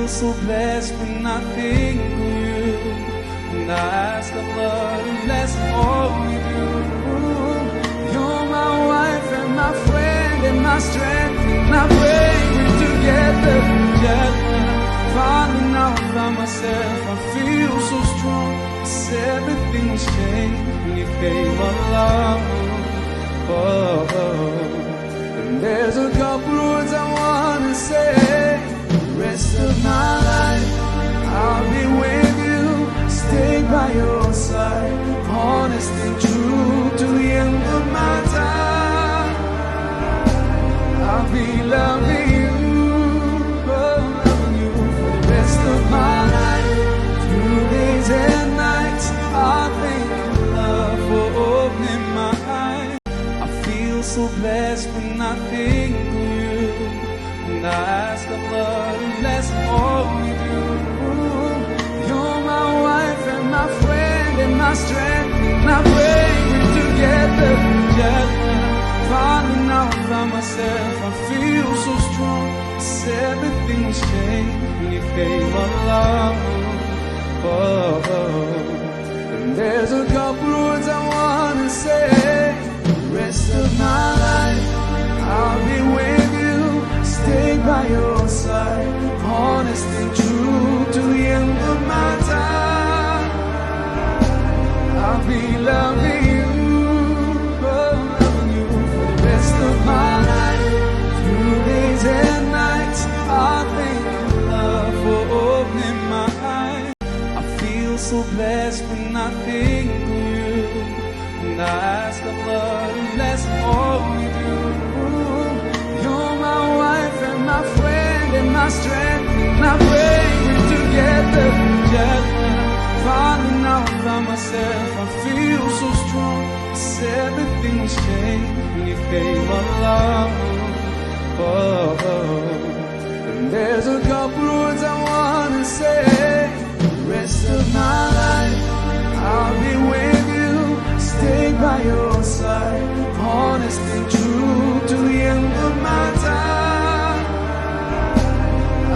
feel so blessed when I think of you, and I ask the Lord to bless all we do. You're my wife and my friend and my strength, and I pray we're together. Finally now I found myself, I feel so strong. 'Cause everything was changed when you came along. And there's a couple words I wanna say. The rest of my life I'll be with you, stay by your side, honest and true to the end of my time. I'll be loving you, loving you for the rest of my life. Through days and nights I'll thank you, love, for opening my eyes. I feel so blessed when I think of you, and I ask the Lord to bless all we do. You're my wife and my friend and my strength, and I pray we're together. Finally now I found myself, I feel so strong. 'Cause everything was changed when you came along. And there's a couple words I wanna say. The rest of my life I'll be with you, stay by your side, honest and true to the end of my time. I'll be loving you, loving you for the rest of my life. Through days and nights I'll thank you, love, for opening my eyes. I feel so blessed when I think of you, and I ask the Lord to bless all we do. You're my wife and my friend and my strength, and I pray we're together. Finally now I found myself, I feel so strong. 'Cause everything was changed when you came along. And there's a couple words I wanna say. The rest of my life I'll be with you, stay by your side, honest and true to the end of my time.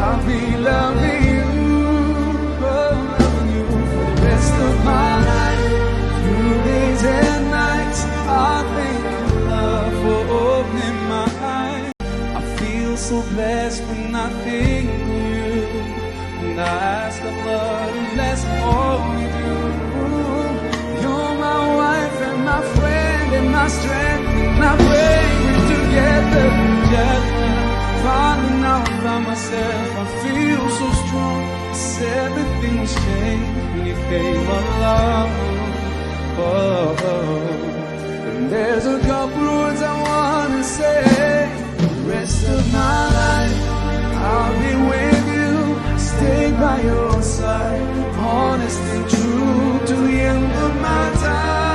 I'll be loving you, loving you for the rest of my life. Through days and nights I'll thank you, love, for opening my eyes. I feel so blessed when I think of you, and I ask the Lord to bless all we do. You're my wife and my friend and my strength, and I pray we're together. Finally now I found myself, I feel so strong. 'Cause everything was changed when you came along. And there's a couple words I wanna say. The rest of my life I'll be with you, stay by your side, honest and true to the end of my time.